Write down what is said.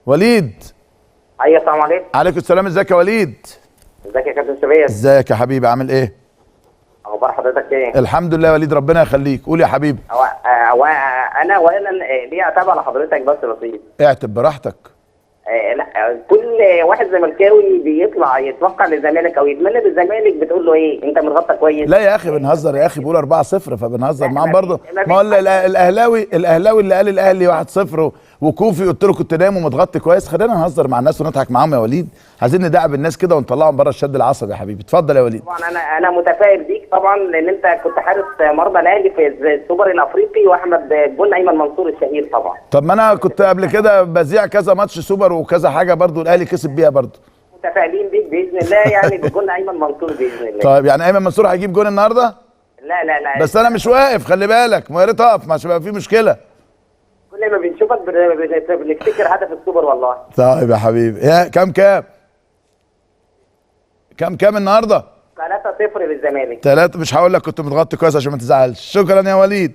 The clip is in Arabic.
وليد. ايوه السلام عليكم. عليكم السلام، ازيك يا وليد؟ ازيك يا كابتن شباب؟ ازيك يا حبيبي، عامل ايه؟ اخبار حضرتك ايه؟ الحمد لله يا وليد، ربنا يخليك. قول يا حبيبي. انا اولا ليه اتابع لحضرتك بس بسيط. اعتب براحتك. لا، كل واحد زملكاوي بيطلع يتوقع للزمالك او يتمنى بالزمالك بتقول له ايه؟ انت متغطى كويس. لا يا اخي بنهزر يا اخي، بيقول 4-0 فبنهزر لا، معاهم ما برضه. في- ما ما هو فيش حاجة. الاهلاوي اللي قال الاهلي 1-0 وكوفي قلت له كنت نايم ومتغطي كويس. خلينا نهزر مع الناس ونضحك معاهم يا وليد، عايزين ندعب الناس كده ونطلعهم بره الشد العصبي. يا حبيبي اتفضل يا وليد. طبعا انا متفائل بيك طبعا، لان انت كنت حارس مرمى الاهلي في السوبر الافريقي، واحمد الجون ايمن منصور الشهير طبعا. طب ما انا كنت قبل كده بذيع كذا ماتش سوبر وكذا حاجه برضه الاهلي كسب بيها برضه. متفائلين بيك باذن الله، يعني بجون ايمن منصور باذن الله. طيب يعني ايمن منصور هيجيب جون النهارده؟ لا لا لا، بس انا مش واقف، خلي بالك، ما يا ريت اقف عشان يبقى في مشكله. كل ما بنشوفك بنفتكر هدف السوبر والله. طيب يا حبيبي، يا كام النهارده؟ 3-0 للزمالك. 3. مش هقول لك كنت متغطي كويس عشان ما تزعلش. شكرا يا وليد.